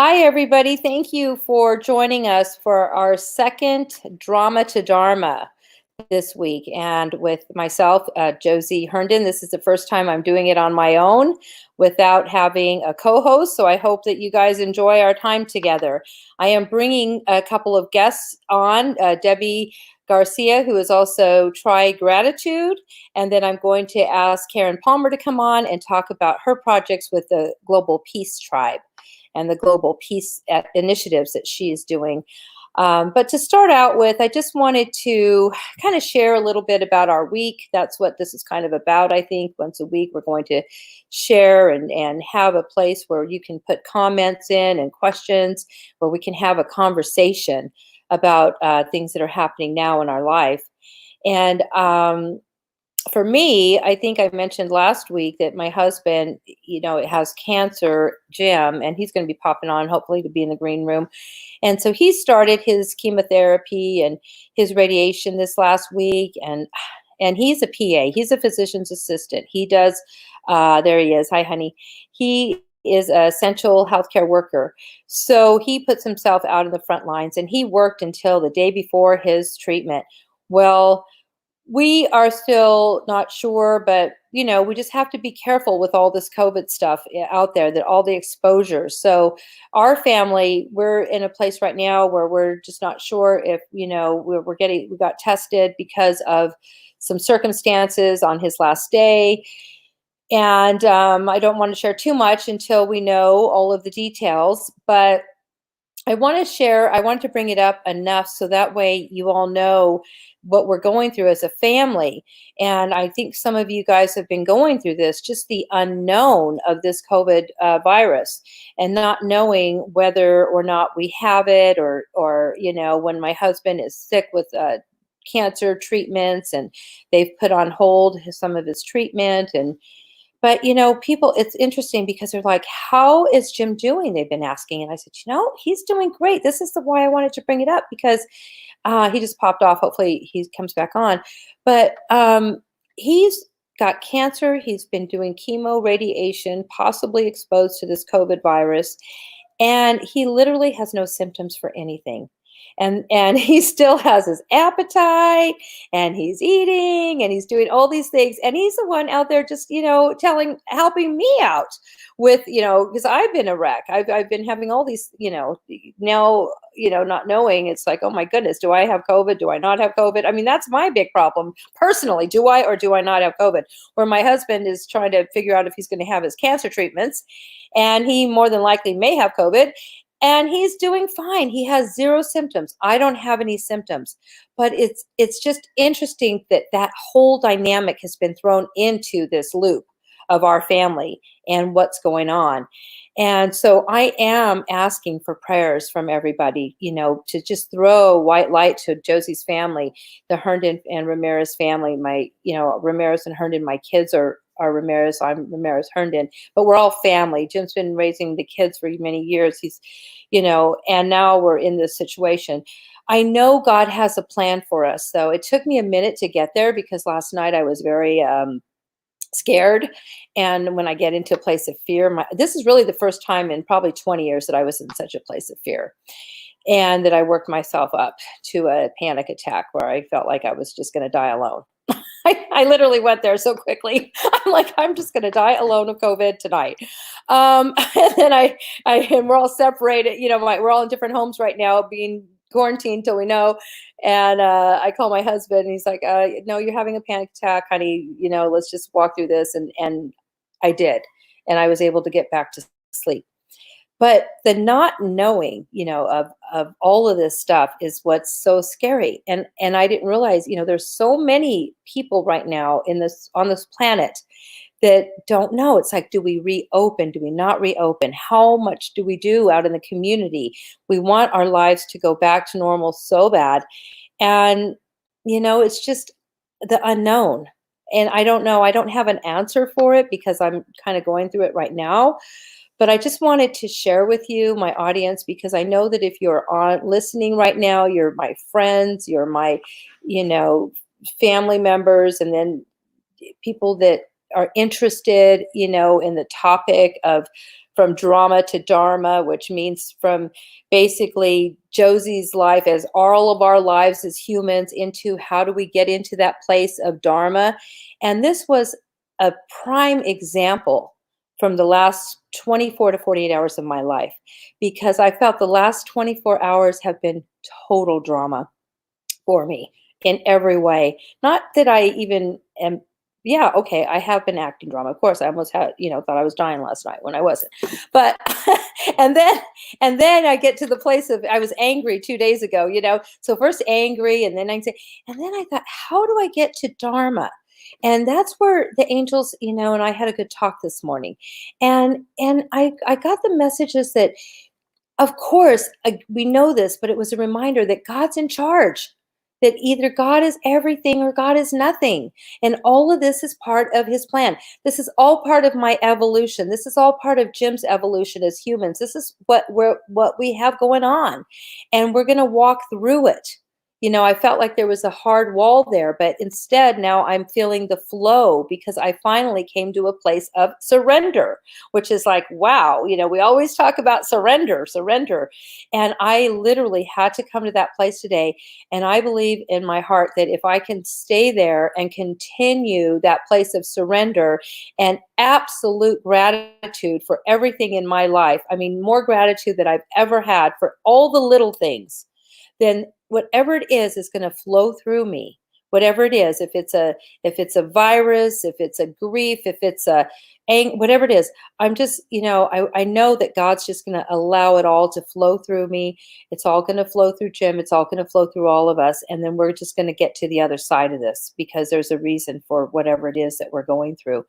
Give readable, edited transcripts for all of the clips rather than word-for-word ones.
Hi, everybody. Thank you for joining us for our second Drama to Dharma this week. And with myself, Josie Herndon, this is the first time I'm doing it on my own without having a co host. So I hope that you guys enjoy our time together. I am bringing a couple of guests on, Debbie Garcia, who is also Try Gratitude. And then I'm going to ask Karen Palmer to come on and talk about her projects with the Global Peace Tribe and the global peace initiatives that she is doing. But to start out with, I just wanted to kind of share a little bit about our week. That's what this is kind of about, I think. Once a week, we're going to share and have a place where you can put comments in and questions, where we can have a conversation about things that are happening now in our life. And for me, I think I mentioned last week that my husband, has cancer, Jim, and he's going to be popping on, hopefully, to be in the green room. And so he started his chemotherapy and his radiation this last week. And he's a PA. He's a physician's assistant. He does, there he is. Hi, honey. He is an essential healthcare worker. So he puts himself out in the front lines, and he worked until the day before his treatment. Well, we are still not sure, but we just have to be careful with all this COVID stuff out there, that all the exposures. So our family, we're in a place right now where we're just not sure if, we got tested because of some circumstances on his last day. And I don't want to share too much until we know all of the details, but I want to bring it up enough so that way you all know what we're going through as a family. And I think some of you guys have been going through this, just the unknown of this COVID virus and not knowing whether or not we have it or when my husband is sick with cancer treatments and they've put on hold some of his treatment. But, people, it's interesting because they're like, how is Jim doing? They've been asking. And I said, he's doing great. This is why I wanted to bring it up because he just popped off. Hopefully he comes back on. But he's got cancer. He's been doing chemo, radiation, possibly exposed to this COVID virus. And he literally has no symptoms for anything. And he still has his appetite and he's eating and he's doing all these things. And he's the one out there just, helping me out with, because I've been a wreck. I've been having all these, now, not knowing, it's like, oh my goodness, do I have COVID? Do I not have COVID? I mean, that's my big problem personally. Do I or do I not have COVID? Where my husband is trying to figure out if he's going to have his cancer treatments, and he more than likely may have COVID. And he's doing fine. He has zero symptoms. I don't have any symptoms. But it's just interesting that whole dynamic has been thrown into this loop of our family and what's going on. And so I am asking for prayers from everybody, to just throw white light to Josie's family, the Herndon and Ramirez family. My, Ramirez and Herndon, my kids are Ramirez, I'm Ramirez Herndon, but we're all family. Jim's been raising the kids for many years. He's, and now we're in this situation. I know God has a plan for us. So it took me a minute to get there because last night I was very scared. And when I get into a place of fear, this is really the first time in probably 20 years that I was in such a place of fear. And that I worked myself up to a panic attack where I felt like I was just going to die alone. I literally went there so quickly. I'm like, I'm just going to die alone of COVID tonight. And then and we're all separated. We're all in different homes right now, being quarantined till we know. And I call my husband, and he's like, "No, you're having a panic attack, honey. Let's just walk through this." And I did, and I was able to get back to sleep. But the not knowing, of all of this stuff is what's so scary. And I didn't realize, there's so many people right now on this planet that don't know. It's like, do we reopen? Do we not reopen? How much do we do out in the community? We want our lives to go back to normal so bad. And, it's just the unknown. And I don't know. I don't have an answer for it because I'm kind of going through it right now. But I just wanted to share with you, my audience, because I know that if you're listening right now, you're my friends, you're my, family members, and then people that are interested, in the topic of from drama to Dharma, which means from basically Josie's life as all of our lives as humans into how do we get into that place of Dharma. And this was a prime example from the last 24 to 48 hours of my life, because I felt the last 24 hours have been total drama for me in every way. Not that I even am, yeah, okay, I have been acting drama. Of course, I almost had, thought I was dying last night when I wasn't. But and then I get to the place of I was angry 2 days ago, So first angry, and then and then I thought, how do I get to Dharma? And that's where the angels, and I had a good talk this morning. And I got the messages that, of course, we know this, but it was a reminder that God's in charge, that either God is everything or God is nothing. And all of this is part of his plan. This is all part of my evolution. This is all part of Jim's evolution as humans. This is what we have going on. And we're going to walk through it. I felt like there was a hard wall there, but instead now I'm feeling the flow because I finally came to a place of surrender, which is like, wow, we always talk about surrender. And I literally had to come to that place today. And I believe in my heart that if I can stay there and continue that place of surrender and absolute gratitude for everything in my life, I mean, more gratitude than I've ever had for all the little things, then whatever it is going to flow through me. Whatever it is, if it's a virus, if it's a grief, if it's whatever it is, I'm just, I know that God's just going to allow it all to flow through me. It's all going to flow through Jim. It's all going to flow through all of us. And then we're just going to get to the other side of this because there's a reason for whatever it is that we're going through.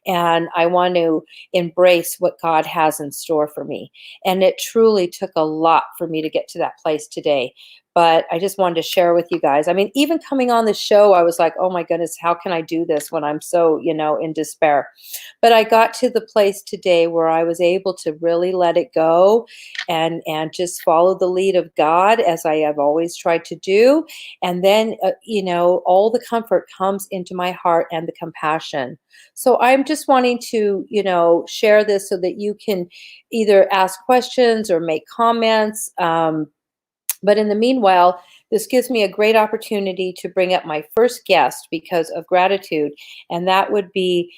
And I want to embrace what God has in store for me. And it truly took a lot for me to get to that place today. But I just wanted to share with you guys. I mean, even coming on the show, I was like, oh my goodness, how can I do this when I'm so, in despair? But I got to the place today where I was able to really let it go and just follow the lead of God as I have always tried to do. And then, all the comfort comes into my heart and the compassion. So I'm just wanting to, share this so that you can either ask questions or make comments. But in the meanwhile, this gives me a great opportunity to bring up my first guest because of gratitude. And that would be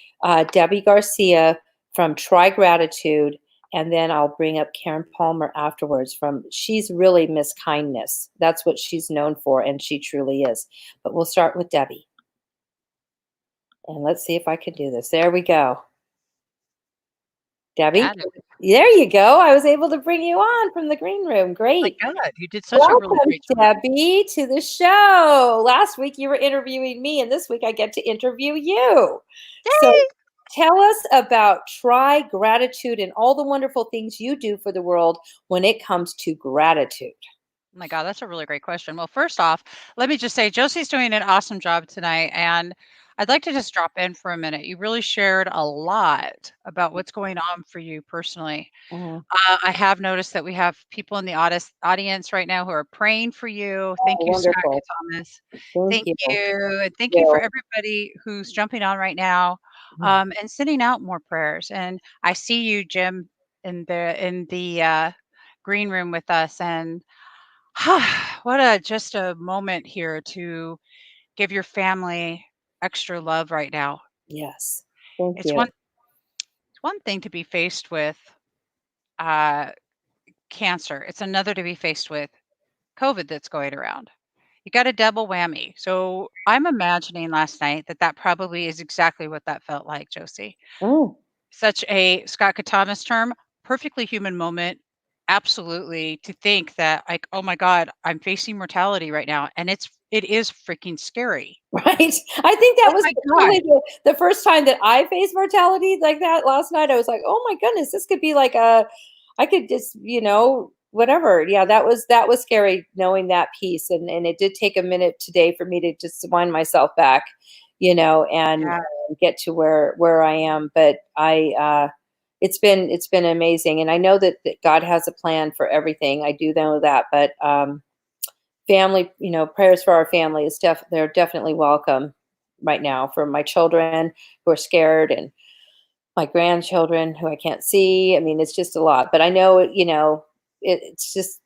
Debbie Garcia from Try Gratitude. And then I'll bring up Karen Palmer afterwards she's really Miss Kindness. That's what she's known for. And she truly is. But we'll start with Debbie. And let's see if I can do this. There we go. Debbie? There you go. I was able to bring you on from the green room. Great. Oh my God, you did such a really great job. Welcome, Debbie, to the show. Last week you were interviewing me, and this week I get to interview you. Yay! So tell us about Try Gratitude and all the wonderful things you do for the world when it comes to gratitude. Oh my God, that's a really great question. Well, first off, let me just say Josie's doing an awesome job tonight, and I'd like to just drop in for a minute. You really shared a lot about what's going on for you personally. Mm-hmm. I have noticed that we have people in the audience right now who are praying for you. Thank you, Scott Wonderful. Thomas. Thank you. And thank you for everybody who's jumping on right now, and sending out more prayers. And I see you, Jim, in the green room with us, and what just a moment here to give your family extra love right now. Yes. Thank It's you. it's one thing to be faced with uh, cancer. It's another to be faced with COVID that's going around. You got a double whammy. So I'm imagining last night that probably is exactly what that felt like, Josie. Oh. Such a Scott Thomas term, perfectly human moment. Absolutely, to think that like, oh my God, I'm facing mortality right now, and it is freaking scary. Right. I think that Oh was my really God. the first time that I faced mortality like that last night. I was like, oh my goodness, this could be like I could just, whatever. Yeah, that was scary knowing that piece. And it did take a minute today for me to just wind myself back, and Yeah. get to where I am. But it's been amazing. And I know that God has a plan for everything. I do know that, but family, prayers for our family is they're definitely welcome right now for my children who are scared, and my grandchildren who I can't see. I mean, it's just a lot, but I know, it's just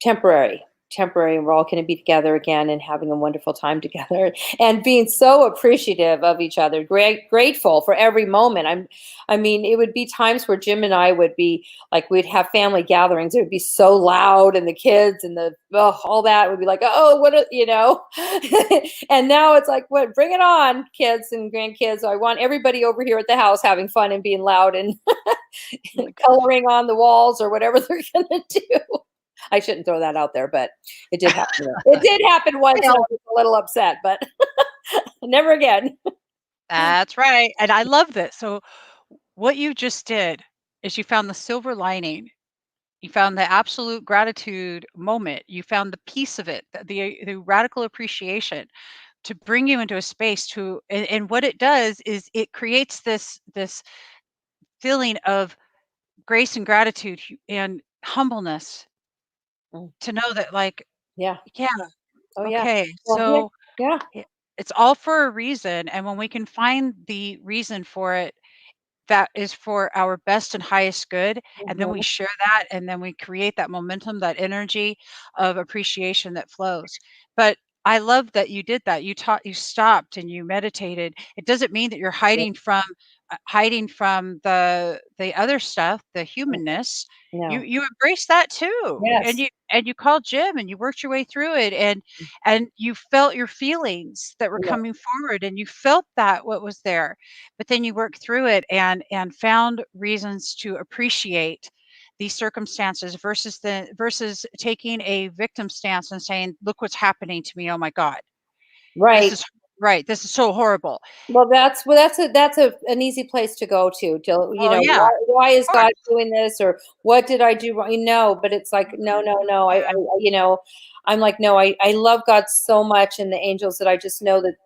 temporary, and we're all going to be together again and having a wonderful time together and being so appreciative of each other, grateful for every moment. I mean, it would be times where Jim and I would be like, we'd have family gatherings. It would be so loud, and the kids and all that would be like, oh, and now it's like, what, bring it on, kids and grandkids. I want everybody over here at the house having fun and being loud and coloring on the walls or whatever they're going to do. I shouldn't throw that out there, but it did happen. It did happen once, and I was a little upset, but never again. That's right. And I love this. So what you just did is you found the silver lining. You found the absolute gratitude moment. You found the piece of it, the radical appreciation to bring you into a space and what it does is it creates this feeling of grace and gratitude and humbleness to know that, like, Yeah. yeah, Oh, yeah. okay, Well, yeah. so Yeah. it's all for a reason. And when we can find the reason for it, that is for our best and highest good, and then we Mhm. share that, and then we create that momentum, that energy of appreciation that flows. But I love that you did that. You stopped and you meditated. It doesn't mean that you're Yeah. hiding from the other stuff, the Mhm. humanness. You No. you embrace that too, and Yes. you called Jim and you worked your way through it, and you felt your feelings that were Yeah. coming forward, and you felt that what was there, but then you worked through it and found reasons to appreciate these circumstances versus taking a victim stance and saying, look what's happening to me, oh my god, this Right. is right, this is so horrible. Well, that's an easy place to go to, Well, yeah, why of is course. God doing this, or what did I do wrong? No, but it's like, no, no, no. I'm like, no, I love God so much, and the angels, that I just know that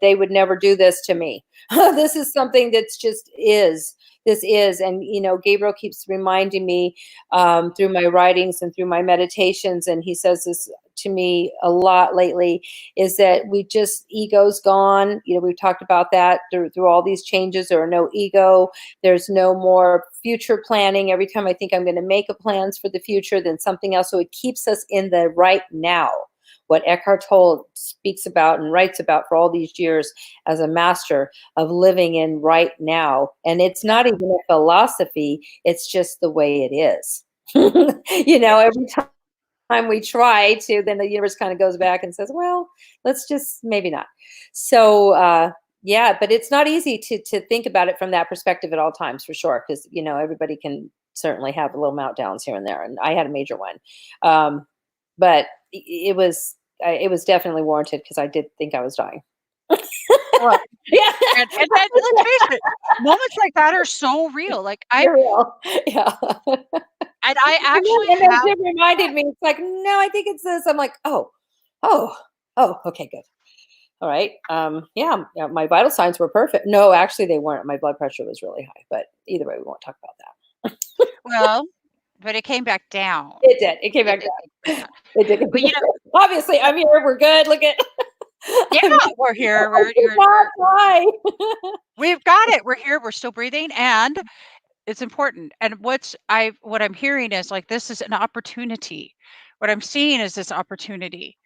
they would never do this to me. This is something that's just is. This is, and Gabriel keeps reminding me through my writings and through my meditations, and he says this to me a lot lately, is that ego's gone. We've talked about that through all these changes. There are no ego. There's no more future planning. Every time I think I'm going to make a plans for the future, then something else. So it keeps us in the right now. What Eckhart Tolle speaks about and writes about for all these years as a master of living in right now. And it's not even a philosophy, it's just the way it is. Every time we try to, then the universe kind of goes back and says, well, let's just maybe not. So yeah, but it's not easy to think about it from that perspective at all times, for sure, because everybody can certainly have little meltdowns here and there, and I had a major one. But it was definitely warranted, because I did think I was dying. Well, Yeah. and then let's face it, moments like that are so real. Like For real. Yeah. and I actually And then have Jim reminded me, it's like, no, I think it's this. I'm like, oh, oh, okay, good. All right. Yeah, my vital signs were perfect. No, actually they weren't. My blood pressure was really high, but either way, we won't talk about that. well, but it came back down. It did. It came It back did come back down. down. It did. But Obviously, I'm here. We're good. Look at. yeah, I we're here. did not fly. We've got it. We're here. We're still breathing, and it's important. And what I'm hearing is like this is an opportunity. What I'm seeing is this opportunity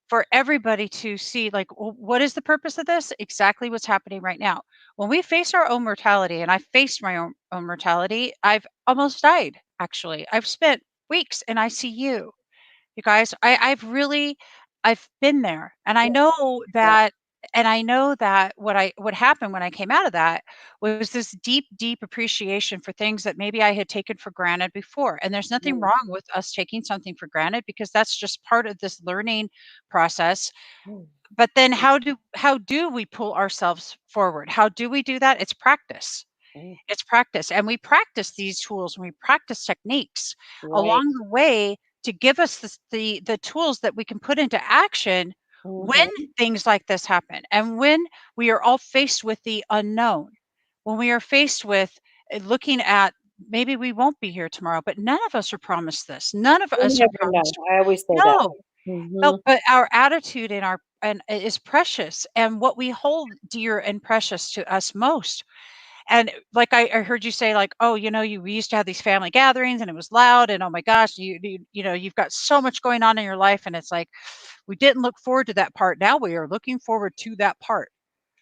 for everybody to see, like, well, what is the purpose of this? Exactly what's happening right now. When we face our own mortality, and I faced my own mortality, I've almost died. Actually, I've spent weeks in ICU. You guys, I've been there, and Yeah. I know that what happened when I came out of that was this deep, deep appreciation for things that maybe I had taken for granted before. And there's nothing Mm, wrong with us taking something for granted because that's just part of this learning process. mm, But then how do we pull ourselves forward? How do we do that? It's practice. mm. It's practice, and we practice these tools and we practice techniques Right. along the way to give us the tools that we can put into action when Mhm. things like this happen, and when we are all faced with the unknown, when we are faced with looking at maybe we won't be here tomorrow, but none of us are promised this. None of You us are never know. promised. I always say that. No, no, Mhm. but our attitude is precious, and what we hold dear and precious to us most, And like I heard you say, like, oh, we used to have these family gatherings and it was loud, and oh my gosh, you've got so much going on in your life, and it's like we didn't look forward to that part. Now we are looking forward to that part.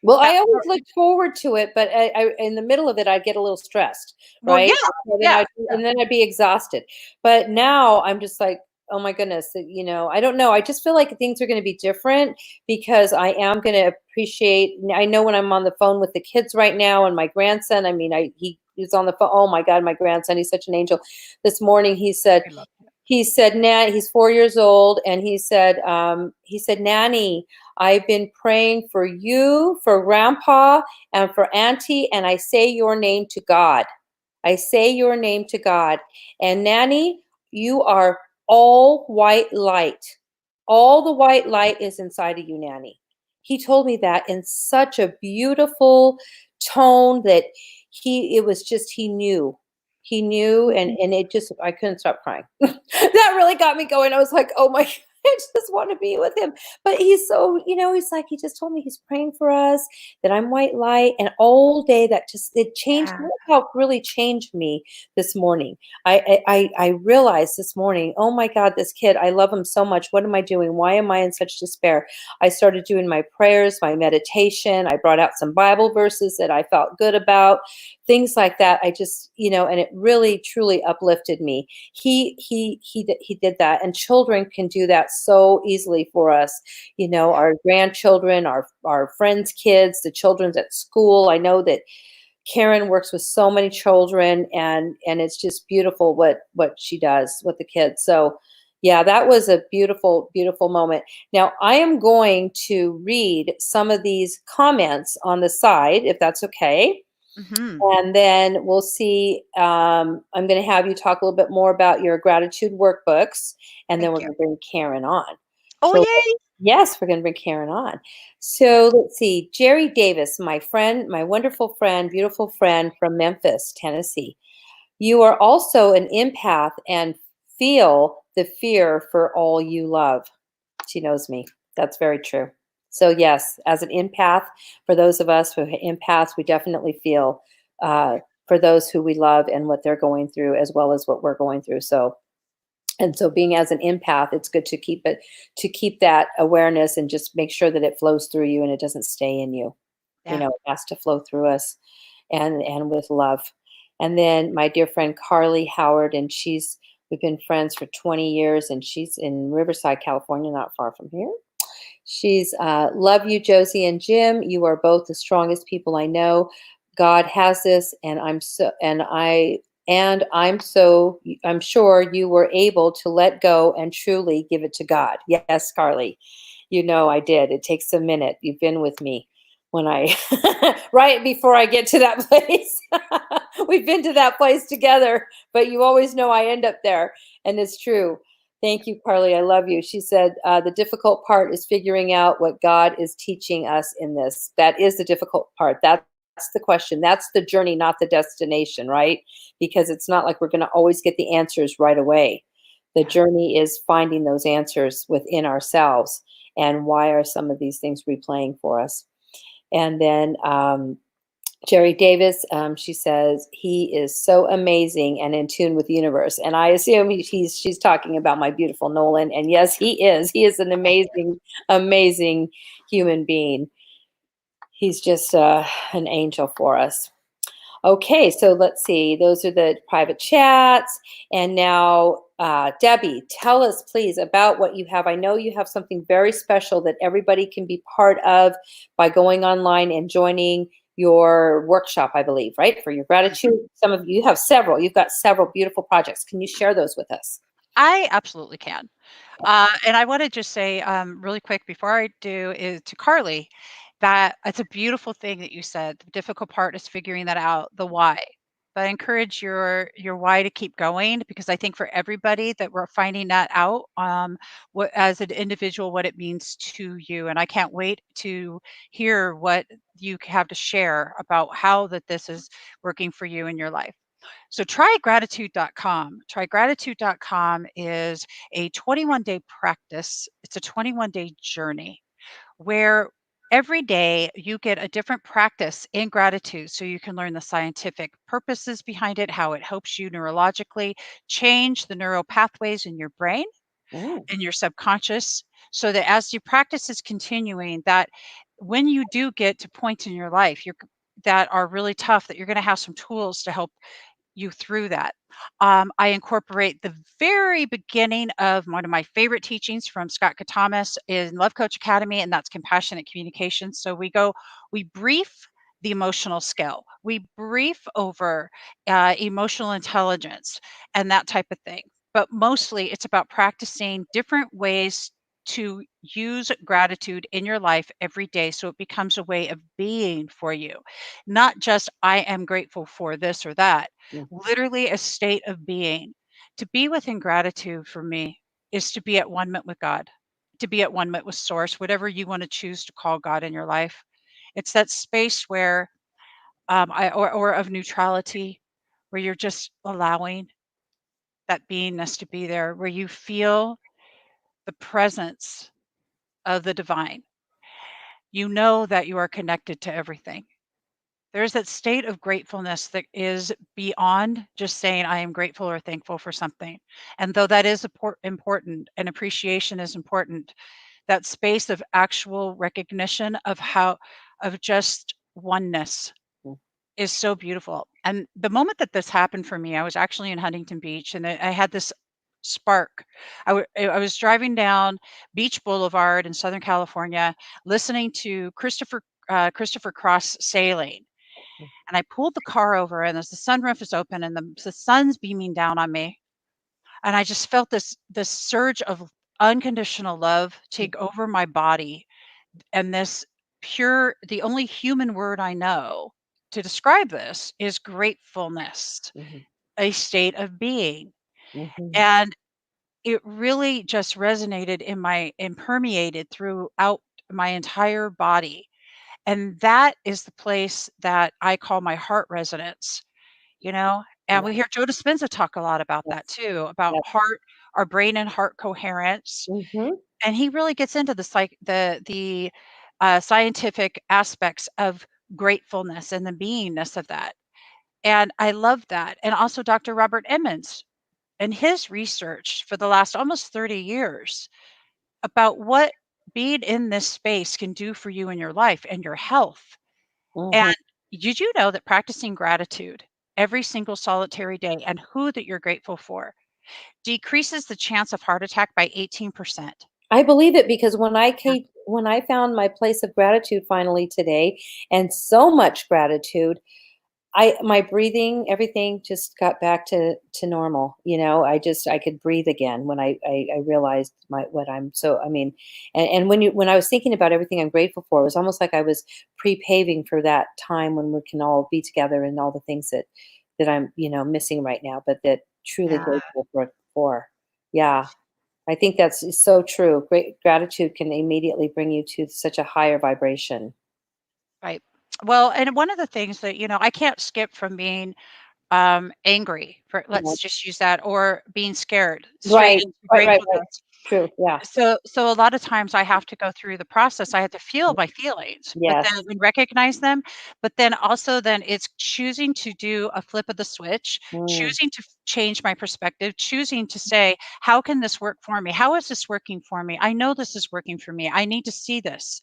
Well, That I always part. looked forward to it, but in the middle of it, I'd get a little stressed, Well, right? yeah, So then yeah, and then I'd be exhausted. But now I'm just like, oh my goodness, I don't know. I just feel like things are going to be different because I am going to appreciate. I know when I'm on the phone with the kids right now and my grandson. I mean, he was on the phone. Oh my God, my grandson, he's such an angel. This morning we love it. he said, he's 4 years old, and he said, Nanny, I've been praying for you, for Grandpa, and for Auntie, and I say your name to God. I say your name to God. And Nanny, you are all white light. All the white light is inside of you, Nanny. He told me that in such a beautiful tone that it was just, he knew. He knew, and it just, I couldn't stop crying. That really got me going. I was like, oh my, I just want to be with him. But he's so, he's like, he just told me he's praying for us, that I'm white light. And all day that just, it changed. Yeah, Look how it really changed me this morning. I realized this morning, oh my God, this kid, I love him so much. What am I doing? Why am I in such despair? I started doing my prayers, my meditation. I brought out some Bible verses that I felt good about, things like that. I just, and it really, truly uplifted me. He did that, and children can do that so easily for us. Our grandchildren, our friends' kids, the children's at school. I know that Karen works with so many children, and it's just beautiful what she does with the kids. So yeah, that was a beautiful, beautiful moment. Now I am going to read some of these comments on the side, if that's okay. hmm And then we'll see. I'm going to have you talk a little bit more about your gratitude workbooks, and then thank we're you. going to bring Karen on. Oh, So, yay. yes, we're going to bring Karen on. Yeah. So, let's see. Jerry Davis, my friend, my wonderful friend, beautiful friend from Memphis, Tennessee. You are also an empath and feel the fear for all you love. She knows me. That's very true. So yes, as an empath, for those of us who are empaths, we definitely feel for those who we love and what they're going through, as well as what we're going through. So being as an empath, it's good to keep that awareness and just make sure that it flows through you and it doesn't stay in you. Yeah. It has to flow through us, and with love. And then my dear friend Carly Howard, and we've been friends for 20 years, and she's in Riverside, California, not far from here. She's love you, Josie and Jim. You are both the strongest people I know. God has this, and I'm sure you were able to let go and truly give it to God. Yes, Carly, I did. It takes a minute. You've been with me when I right before I get to that place. We've been to that place together, but you always know I end up there, and it's true. Thank you, Carly. I love you. She said, the difficult part is figuring out what God is teaching us in this. That is the difficult part. That's the question. That's the journey, not the destination, right? Because it's not like we're going to always get the answers right away. The journey is finding those answers within ourselves. And why are some of these things replaying for us? And then Jerry Davis, she says, he is so amazing and in tune with the universe. And I assume she's talking about my beautiful Nolan. And yes, he is. He is an amazing, amazing human being. He's just an angel for us. Okay, so let's see. Those are the private chats. And now, Debbie, tell us, please, about what you have. I know you have something very special that everybody can be part of by going online and joining your workshop, I believe, right? For your gratitude. Some of you have several. You've got several beautiful projects. Can you share those with us? I absolutely can. And I want to just say really quick before I do is to Carly that it's a beautiful thing that you said. The difficult part is figuring that out, the why. But I encourage your why to keep going because I think for everybody that we're finding that out, what as an individual, what it means to you. And I can't wait to hear what you have to share about how that this is working for you in your life. So trygratitude.com. Trygratitude.com is a 21-day practice. It's a 21-day journey where every day you get a different practice in gratitude so you can learn the scientific purposes behind it, how it helps you neurologically change the neural pathways in your brain Mm. in your subconscious, so that as your practice is continuing, that when you do get to points in your life that are really tough, that you're going to have some tools to help you through that. I incorporate the very beginning of one of my favorite teachings from Scott Katamas in Love Coach Academy, and that's compassionate communication. So we brief the emotional skill, we brief over emotional intelligence and that type of thing. But mostly it's about practicing different ways to use gratitude in your life every day so it becomes a way of being for you, not just I am grateful for this or that. Mm. Literally a state of being. To be within gratitude for me is to be at one-ment with God, to be at one-ment with Source, whatever you want to choose to call God in your life. It's that space where or of neutrality, where you're just allowing that beingness to be there, where you feel the presence of the divine. You know that you are connected to everything. There's that state of gratefulness that is beyond just saying, I am grateful or thankful for something. And though that is important and appreciation is important, that space of actual recognition of just oneness Mm. is so beautiful. And the moment that this happened for me, I was actually in Huntington Beach and I had this spark. I was driving down Beach Boulevard in Southern California, listening to Christopher Cross sailing, and I pulled the car over, and as the sunroof is open and the sun's beaming down on me, and I just felt this surge of unconditional love take over my body, and this pure the only human word I know to describe this is gratefulness, Mhm. a state of being. Mhm. And it really just resonated and permeated throughout my entire body. And that is the place that I call my heart resonance. You know, and Yeah. we hear Joe Dispenza talk a lot about that Yes. too, about Yes. our brain and heart coherence, Mhm. and he really gets into the scientific aspects of gratefulness and the beingness of that, and I love that, and also Dr. Robert Emmons and his research for the last almost 30 years about what being in this space can do for you in your life and your health. And Mhm. did you know that practicing gratitude every single solitary day and who that you're grateful for decreases the chance of heart attack by 18%? I believe it because Yeah. when I found my place of gratitude finally today, and so much gratitude, my breathing, everything just got back to normal. I could breathe again when I realized my what I'm so I mean, and when I was thinking about everything I'm grateful for, it was almost like I was pre-paving for that time when we can all be together and all the things that I'm, missing right now, but that truly Yeah, grateful for. Yeah. I think that's so true. Great gratitude can immediately bring you to such a higher vibration. right. Well, and one of the things that, I can't skip from being angry, for Yeah. let's just use that, or being scared straight Right, into right. gratefulness. True. Yeah. So a lot of times I have to go through the process. I have to feel Mm. my feelings, but Yes. then and recognize them, but then also then it's choosing to do a flip of the switch, Mm. choosing to change my perspective, choosing to say, "How can this work for me? How is this working for me? I know this is working for me. I need to see this."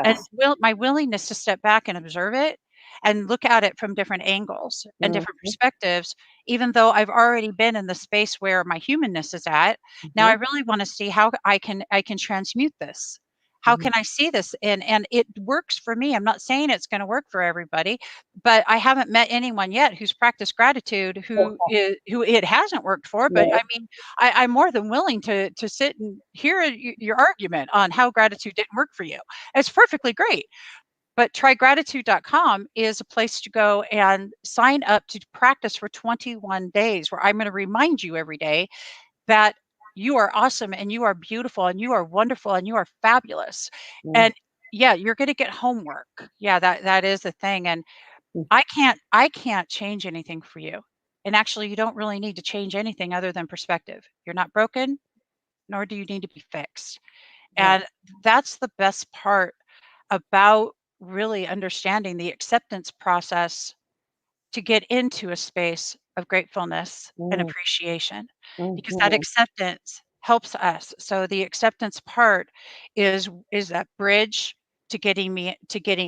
And Yes. my willingness to step back and observe it and look at it from different angles and different Mhm. perspectives, even though I've already been in the space where my humanness is at. Now I Mhm. really want to see how I can transmute this. How Mhm. can I see this? And it works for me. I'm not saying it's going to work for everybody, but I haven't met anyone yet who's practiced gratitude who it hasn't worked for. But I Right. mean, I'm more than willing to sit and hear your argument on how gratitude didn't work for you. It's perfectly great. But trygratitude.com is a place to go and sign up to practice for 21 days, where I'm going to remind you every day that you are awesome and you are beautiful and you are wonderful and you are fabulous. Mm. And yeah, you're going to get homework. Yeah, that is the thing. And Mm. I can't change anything for you. And actually, you don't really need to change anything other than perspective. You're not broken, nor do you need to be fixed. Yeah. And that's the best part about really understanding the acceptance process to get into a space of gratefulness and Mm, appreciation, because that mhm. acceptance helps us. So the acceptance part is that bridge to getting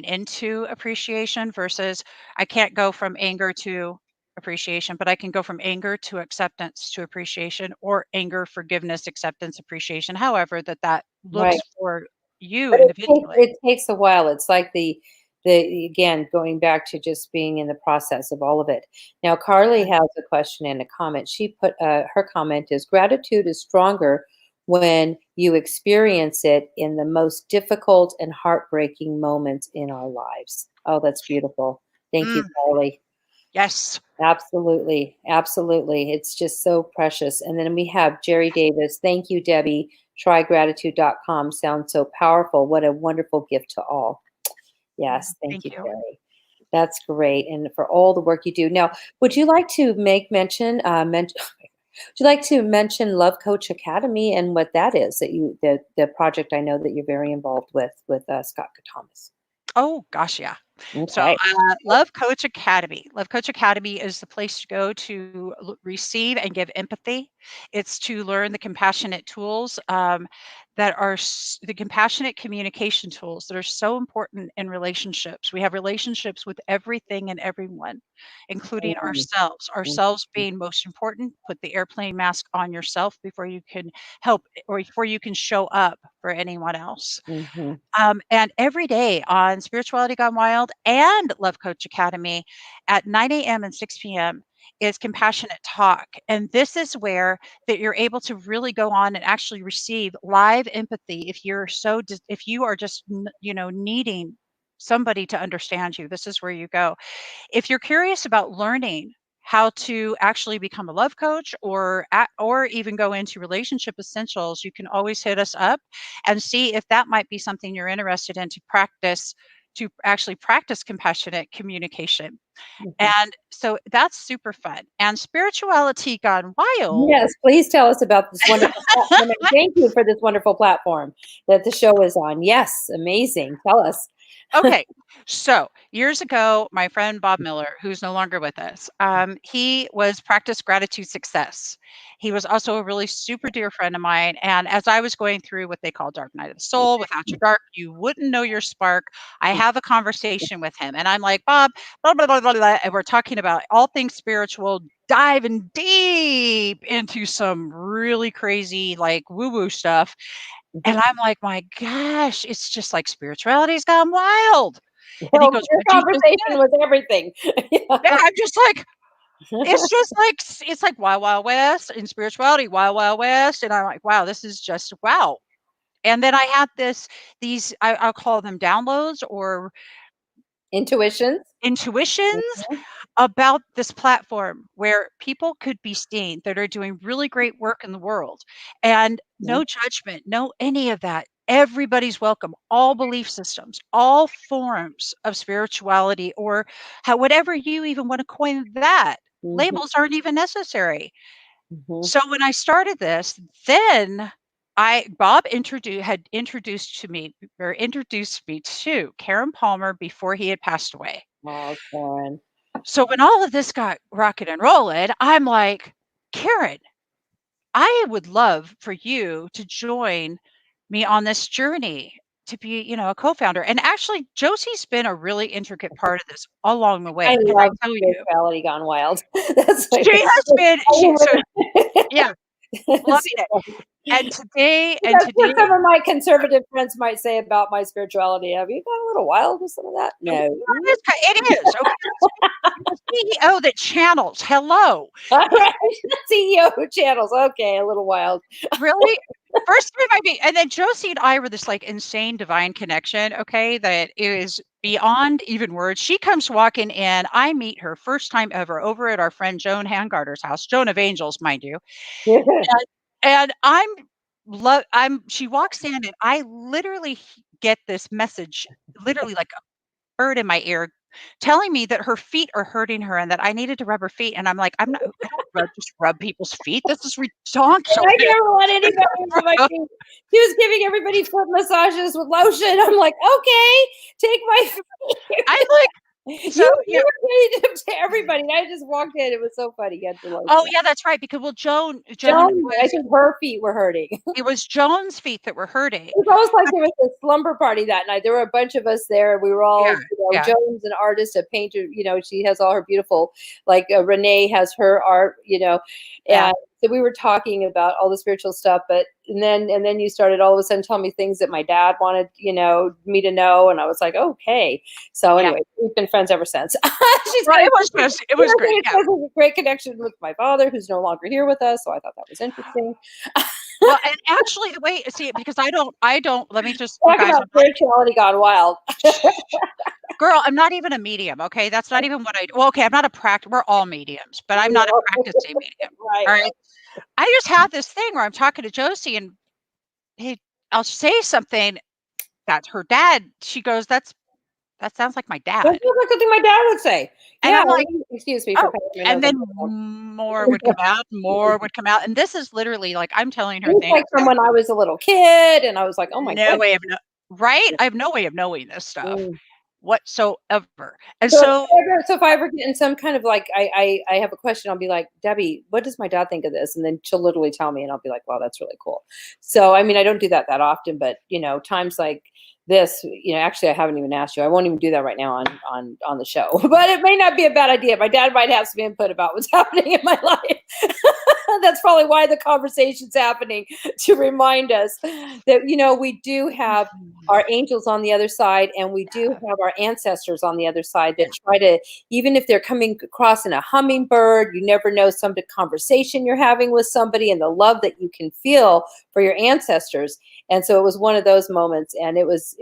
into appreciation versus I can't go from anger to appreciation, but I can go from anger to acceptance to appreciation, or anger, forgiveness, acceptance, appreciation, however that Right. looks for you But individually. it takes a while. It's like the again, going back to just being in the process of all of it. Now, Carly has a question and a comment. She put her comment is gratitude is stronger when you experience it in the most difficult and heartbreaking moments in our lives. Oh, that's beautiful. Thank you, Mm, Carly. yes. Absolutely. Absolutely. It's just so precious. And then we have Jerry Davis. Thank you, Debbie. Trygratitude.com sounds so powerful. What a wonderful gift to all. Yes. Thank Thank you, you. Jerry. That's great. And for all the work you do. Now, would you like to make mention, would you like to mention Love Coach Academy and what that is that the project I know that you're very involved with Scott Thomas? Oh, gosh, yeah. So, Okay. Love Coach Academy. Love Coach Academy is the place to go to receive and give empathy. It's to learn the compassionate tools that are the compassionate communication tools that are so important in relationships. We have relationships with everything and everyone, including Mm, ourselves. mm, Ourselves being most important. Put the airplane mask on yourself before you can help or before you can show up for anyone else. mhm, And every day on Spirituality Gone Wild and Love Coach Academy at 9 a.m. and 6 p.m. is Compassionate Talk. And this is where that you're able to really go on and actually receive live empathy if you're if you are just needing somebody to understand you. This is where you go. If you're curious about learning how to actually become a love coach or even go into relationship essentials, you can always hit us up and see if that might be something you're interested in to actually practice compassionate communication. mhm. And so that's super fun. And Spirituality Gone Wild. Yes, please tell us about this wonderful platform, and thank you for this wonderful platform that the show is on. Yes, amazing. Tell us. Okay, so years ago, my friend Bob Miller, who's no longer with us, he was Practice Gratitude Success. He was also a really super dear friend of mine. And as I was going through what they call Dark Night of the Soul, without your dark, you wouldn't know your spark. I have a conversation with him, and I'm like, Bob, blah, blah, blah, blah, blah, and we're talking about all things spiritual, diving deep into some really crazy, like woo woo stuff. And I'm like, "My gosh, it's just like spirituality's gone wild." And he Well, goes, your "What'd you just conversation say?" was everything. Yeah, I'm just like, it's just like it's like Wild Wild West in spirituality, Wild Wild West, and I'm like, "Wow, this is just wow." And then I had these I'll call them downloads or Intuitions. intuitions Mhm, about this platform where people could be seen that are doing really great work in the world, and mhm, no judgment, no any of that. Everybody's welcome, all belief systems, all forms of spirituality, or whatever you even want to coin that. mhm, Labels aren't even necessary. mhm. So when I started this, then I Bob had introduced me to Karen Palmer before he had passed away. Oh, Karen. So when all of this got rocking and rolling, I'm like, "Karen, I would love for you to join me on this journey to be, a co-founder." And actually, Josie's been a really intricate part of this along the I way. Can I love tell you? spirituality gone wild. That's my She has been she so favorite. yeah, loving It's it. so And That's what some today of my conservative friends might say about my spirituality. Have you gone a little wild with some of that? well, No. it is, okay? I'm the CEO that channels. Hello. All right. CEO channels. Okay, a little wild. Really? First time I meet and then Josie and I were this, like, insane divine connection, okay, that is beyond even words. She comes walking in, I meet her first time ever over at our friend Joan Hangarter's house, Joan of Angels, mind you, and I'm she walks in and I literally get this message, literally like a bird in my ear telling me that her feet are hurting her and that I needed to rub her feet. And I'm like, I don't just rub people's feet. This is And redonkulous. I never want anybody to rub my feet. She was giving everybody foot massages with lotion. I'm like, okay, take my feet. I'm like, so You were giving to everybody. And I just walked in. It was so funny. You had the lotion. oh yeah, that's right. Because well, Joan I was think her feet were hurting. it was Joan's feet that were hurting. It was almost like there was a slumber party that night. There were a bunch of us there. We were all, Yeah, yeah, Joan's an artist, a painter. She has all her beautiful, like Renee has her art. yeah, And so we were talking about all the spiritual stuff. But and then you started all of a sudden telling me things that my dad wanted, me to know, and I was like, okay. So yeah. anyway, we've been friends ever since. Well, it was great. Yeah. A great connection with my father, who's no longer here with us. So I thought that was interesting. Well, and actually, the way see because I don't. Let me just, you Talk guys. about spirituality gone wild. Girl, I'm not even a medium. Okay, that's not even what I. Well, okay, I'm not a practice. We're all mediums, but I'm not a practicing medium. Right. All right. I just have this thing where I'm talking to Josie, and I'll say something. That's her dad. She goes, that sounds like my That dad. sounds like something my dad would say. And Yeah. I'm like, Excuse me for oh, passing my and nose then on more would come out, more would come out. And this is literally like I'm telling her It's things like from that when I was a little kid, and I was like, oh my no goodness. way of right? I have no way of knowing this stuff Mm. whatsoever. And So so if I ever get in some kind of like, I have a question, I'll be like, Debbie, what does my dad think of this? And then she'll literally tell me, and I'll be like, wow, that's really cool. So, I mean, I don't do that often, but times like this, actually, I haven't even asked you. I won't even do that right now on the show, but it may not be a bad idea. My dad might have some input about what's happening in my life. That's probably why the conversation's happening, to remind us that, we do have our angels on the other side, and we do have our ancestors on the other side that try to, even if they're coming across in a hummingbird, you never know some conversation you're having with somebody and the love that you can feel for your ancestors. And so it was one of those moments, and it was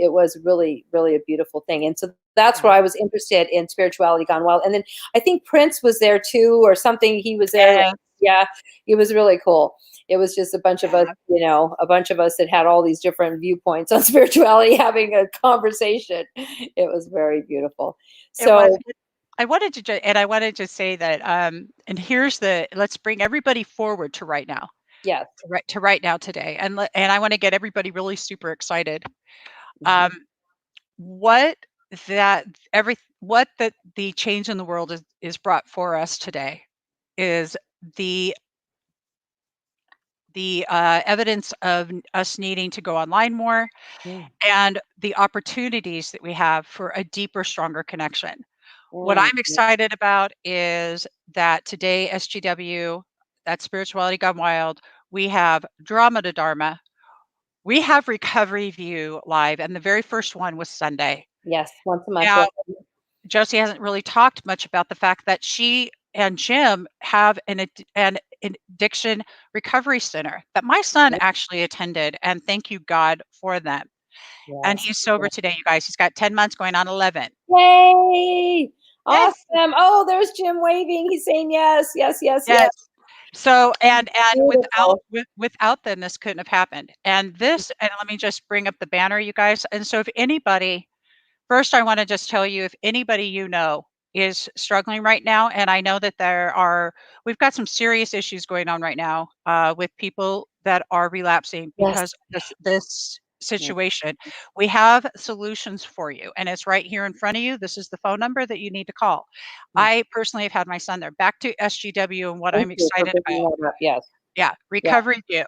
really, really a beautiful thing. And so that's where I was interested in spirituality gone wild. And then I think Prince was there too, or something. He was there. Yeah, it was really cool. It was just a bunch of us, that had all these different viewpoints on spirituality having a conversation. It was very beautiful. it was. So I wanted to say that, and let's bring everybody forward to right now, yes. to right now today, and I want to get everybody really super excited. Mhm. What the change in the world is brought for us today is the evidence of us needing to go online more Mm, and the opportunities that we have for a deeper, stronger connection. What mm, I'm excited about is that today, SGW, that's Spirituality Gone Wild, we have Drama to Dharma, we have Recovery View live, and the very first one was Sunday. yes, once a month. Now, Josie hasn't really talked much about the fact that she and Jim have an addiction recovery center that my son actually attended, and thank you, God, for them. And Yes. he's sober today, you guys. He's got 10 months going on 11. Yay! Yes. Awesome. Oh, there's Jim waving. He's saying yes, yes, yes, yes. Yes. So, and Beautiful. without them, this couldn't have happened. And let me just bring up the banner, you guys. And so if anybody, first, I want to just tell you, if anybody is struggling right now, and I know that we've got some serious issues going on right now with people that are relapsing Yes. because of this Yeah. situation. We have solutions for you, and it's right here in front of you. This is the phone number that you need to call. Mm. I personally have had my son there. Back to SGW and what Thank I'm you for excited bringing about. that up. Yes. Yeah, Yeah. Recovery View.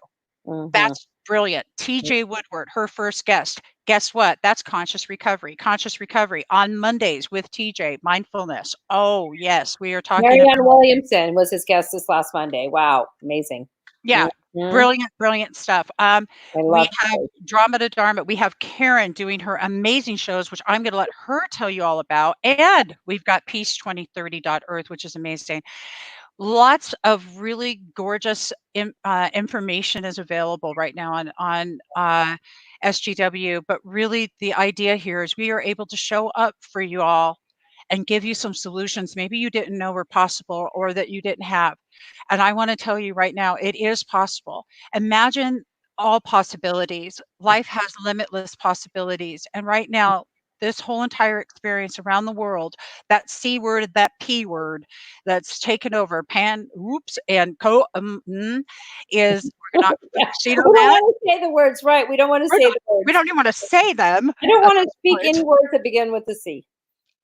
Mm-hmm. That's brilliant. TJ Woodward, her first guest. Guess what? That's Conscious Recovery. Conscious Recovery on Mondays with TJ. Mindfulness. Oh, yes. We are talking about, Marianne Williamson was his guest this last Monday. Wow. Amazing. yeah, Mhm. brilliant, brilliant stuff. I We love have it. Drama to Dharma. We have Karen doing her amazing shows, which I'm going to let her tell you all about. And we've got peace2030.earth, which is amazing. Lots of really gorgeous information is available right now on SGW, but really the idea here is we are able to show up for you all and give you some solutions maybe you didn't know were possible or that you didn't have. And I want to tell you right now, it is possible. Imagine all possibilities. Life has limitless possibilities. And right now, this whole entire experience around the world, that C word, that P word that's taken over, is we're not Yeah. focusing on We don't that. want to say the words, right? We don't want to say the We words. don't even want to say them I don't at want to this speak point. any words that begin with the C.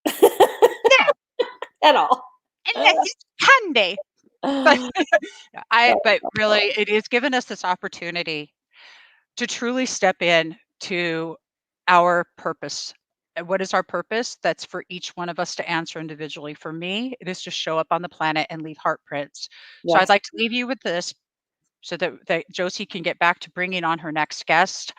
Yeah, At all. and it's candy. But but really, it has given us this opportunity to truly step in to our purpose. And what is our purpose? That's for each one of us to answer individually. For me, it is to show up on the planet and leave heart prints. So I'd Yes. like to leave you with this so that Josie can get back to bringing on her next guest.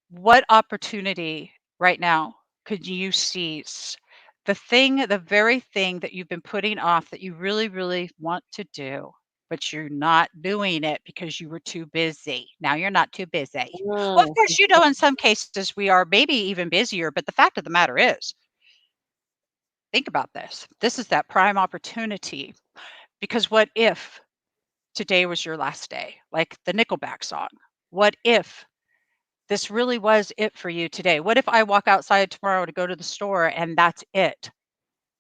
What opportunity right now could you seize? The very thing that you've been putting off that you really, really want to do, but you're not doing it because you were too busy. Now you're not too busy. Well, of Mm. course, in some cases we are maybe even busier, but the fact of the matter is, think about this. This is that prime opportunity because what if today was your last day? Like the Nickelback song. What if this really was it for you today? What if I walk outside tomorrow to go to the store and that's it?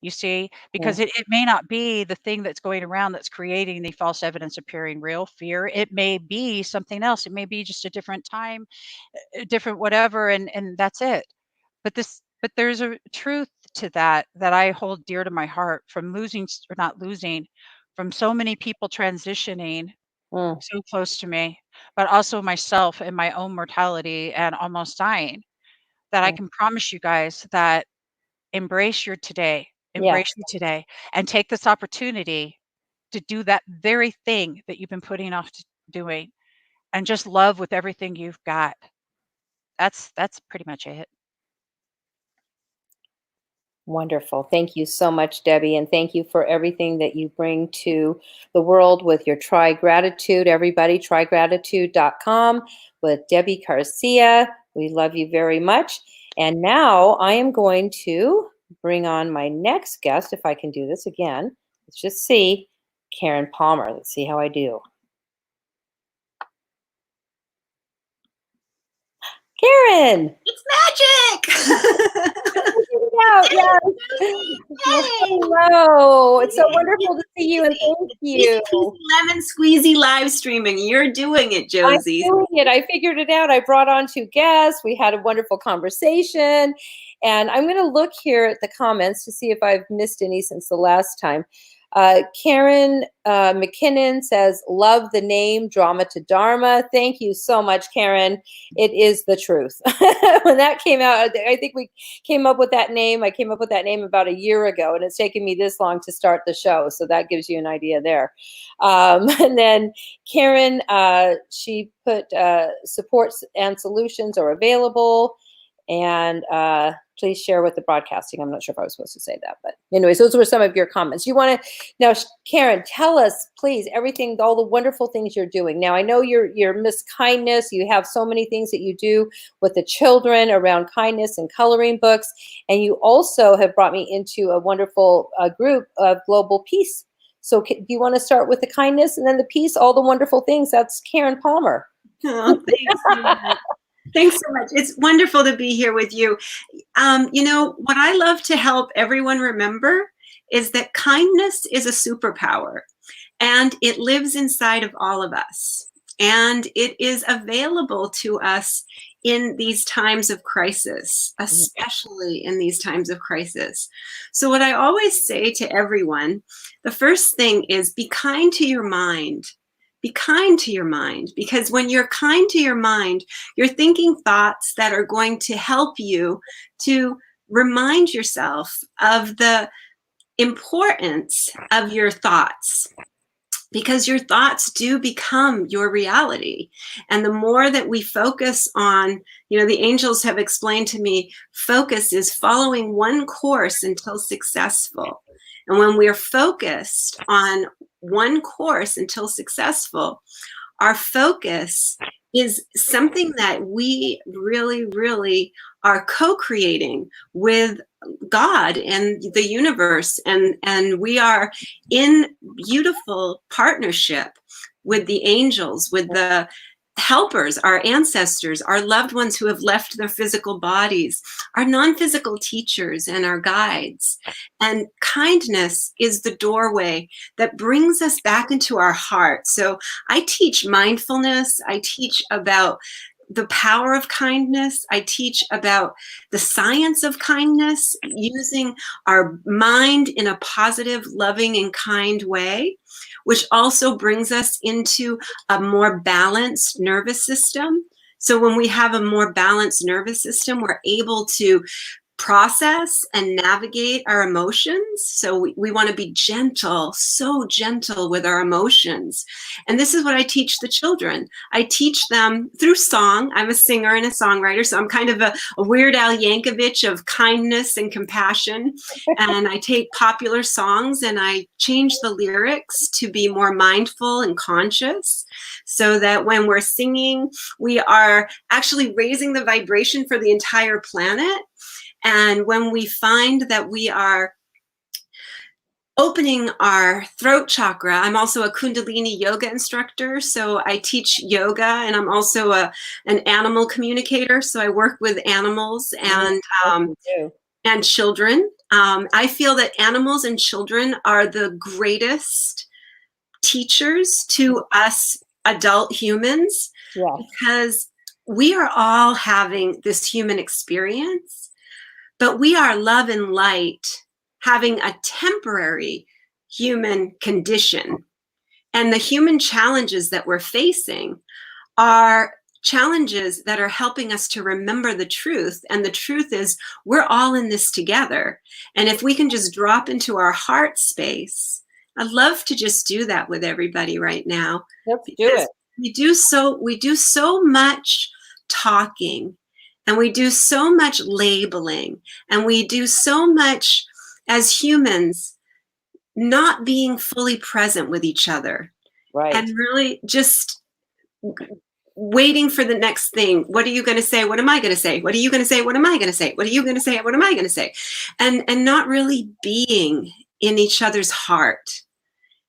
You see, because Mm. it may not be the thing that's going around that's creating the false evidence appearing real fear. It may be something else. It may be just a different time, a different whatever, and that's it. But there's a truth to that I hold dear to my heart from or not losing, from so many people transitioning Mm. so close to me, but also myself and my own mortality and almost dying, that I Mm. can promise you guys that embrace your today, Yes. embrace you today, and take this opportunity to do that very thing that you've been putting off doing, and just love with everything you've got. That's pretty much it. Wonderful. Thank you so much, Debbie. And thank you for everything that you bring to the world with your Try Gratitude. Everybody, trygratitude.com with Debbie Garcia. We love you very much. And now I am going to bring on my next guest, if I can do this again. Let's just see. Karen Palmer. Let's see how I do. Karen! It's magic! Out, yes. Hello. It's so wonderful to see you and thank you. Lemon squeezy live streaming. You're doing it, I'm Josie. doing it. I figured it out. I brought on two guests. We had a wonderful conversation. And I'm going to look here at the comments to see if I've missed any since the last time. Karen McKinnon says, love the name Drama to Dharma. Thank you so much, Karen. It is the truth. When that came out, I think we came up with that name. I came up with that name about a year ago, and it's taken me this long to start the show. So that gives you an idea there. And then Karen, she put supports and solutions are available. And please share with the broadcasting. I'm not sure if I was supposed to say that, but anyways, those were some of your comments. You want to now, Karen, tell us, please, everything, all the wonderful things you're doing. Now, I know you're Miss Kindness. You have so many things that you do with the children around kindness and coloring books, and you also have brought me into a wonderful group of global peace. So, do you want to start with the kindness and then the peace, all the wonderful things? That's Karen Palmer. Oh, thanks so much. Thanks so much. It's wonderful to be here with you. What I love to help everyone remember is that kindness is a superpower, and it lives inside of all of us. And it is available to us in these times of crisis, especially in these times of crisis. So what I always say to everyone, the first thing is be kind to your mind. Be kind to your mind, because when you're kind to your mind, you're thinking thoughts that are going to help you to remind yourself of the importance of your thoughts, because your thoughts do become your reality. And the more that we focus on, the angels have explained to me, focus is following one course until successful. And when we're focused on one course until successful, our focus is something that we really, really are co-creating with God and the universe. And we are in beautiful partnership with the angels, with the helpers, our ancestors, our loved ones who have left their physical bodies, our non-physical teachers and our guides. And kindness is the doorway that brings us back into our heart. So I teach mindfulness. I teach about the power of kindness. I teach about the science of kindness, using our mind in a positive, loving, and kind way, which also brings us into a more balanced nervous system. So when we have a more balanced nervous system, we're able to process and navigate our emotions. So we want to be gentle, so gentle with our emotions. And this is what I teach the children. I teach them through song. I'm a singer and a songwriter, so I'm kind of a Weird Al Yankovic of kindness and compassion. And I take popular songs and I change the lyrics to be more mindful and conscious, so that when we're singing, we are actually raising the vibration for the entire planet. And when we find that we are opening our throat chakra, I'm also a Kundalini yoga instructor. So I teach yoga, and I'm also an animal communicator. So I work with animals and children. I feel that animals and children are the greatest teachers to us adult humans, because we are all having this human experience. But we are love and light having a temporary human condition. And the human challenges that we're facing are challenges that are helping us to remember the truth. And the truth is, we're all in this together. And if we can just drop into our heart space, I'd love to just do that with everybody right now. Let's do it. We do so much talking, and we do so much labeling, and we do so much as humans not being fully present with each other. Right. And really just waiting for the next thing. What are you going to say? What am I going to say? What are you going to say? What am I going to say? What are you going to say? What am I going to say? And not really being in each other's heart.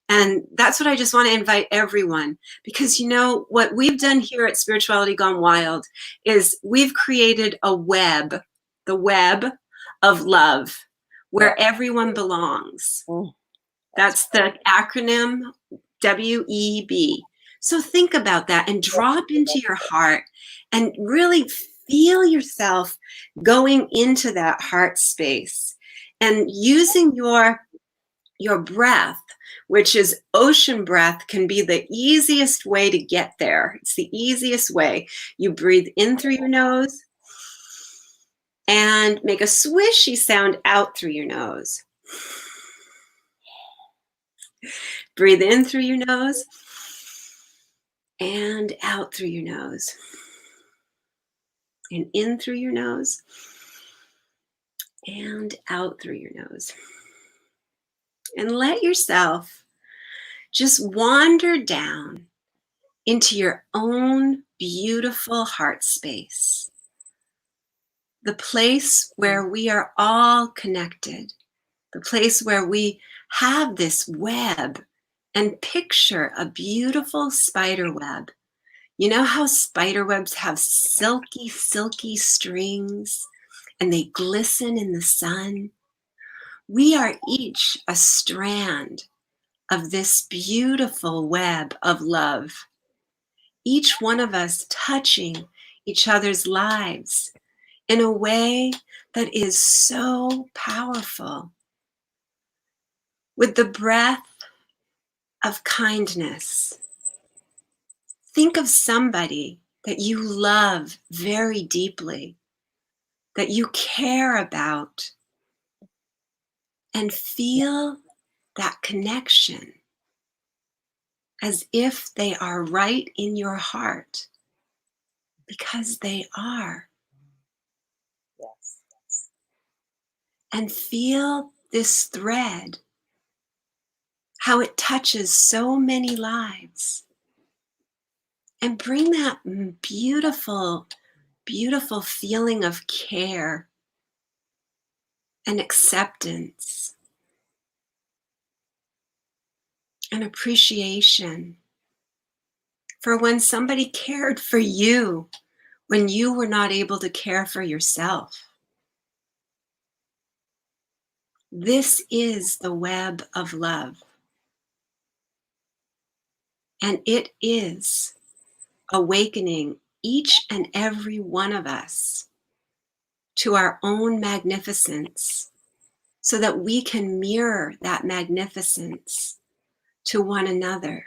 And that's what I just want to invite everyone, because you know what we've done here at Spirituality Gone Wild is we've created a web, the web of love, where everyone belongs. That's the acronym WEB. So think about that and drop into your heart and really feel yourself going into that heart space and using your breath, which is ocean breath, can be the easiest way to get there. It's the easiest way. You breathe in through your nose and make a swishy sound out through your nose. Breathe in through your nose and out through your nose. And in through your nose and out through your nose. And let yourself just wander down into your own beautiful heart space, the place where we are all connected, the place where we have this web, and picture a beautiful spider web. You know how spider webs have silky, silky strings and they glisten in the sun? We are each a strand of this beautiful web of love. Each one of us touching each other's lives in a way that is so powerful. With the breath of kindness, think of somebody that you love very deeply, that you care about, and feel that connection as if they are right in your heart, because they are. Yes. And feel this thread, how it touches so many lives. And bring that beautiful, beautiful feeling of care and acceptance and appreciation for when somebody cared for you when you were not able to care for yourself. This is the web of love. And it is awakening each and every one of us to our own magnificence so that we can mirror that magnificence to one another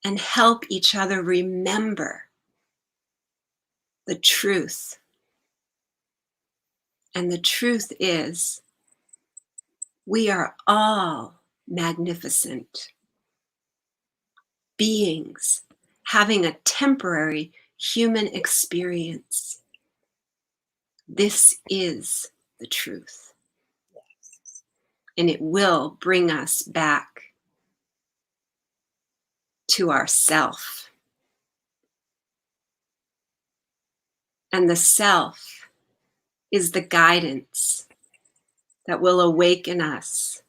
and help each other remember the truth. And the truth is, we are all magnificent beings having a temporary human experience. This is the truth. And it will bring us back to ourself. And the self is the guidance that will awaken us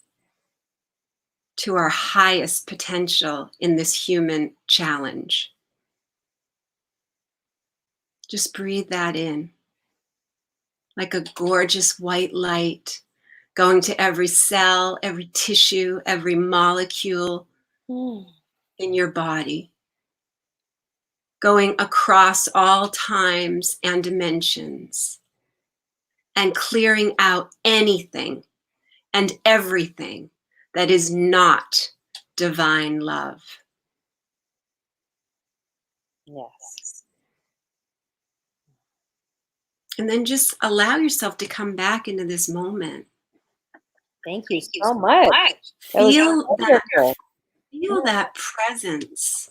to our highest potential in this human challenge. Just breathe that in, like a gorgeous white light going to every cell, every tissue, every molecule in your body, going across all times and dimensions, and clearing out anything and everything that is not divine love. Yes. And then just allow yourself to come back into this moment. Thank you so much. Feel that presence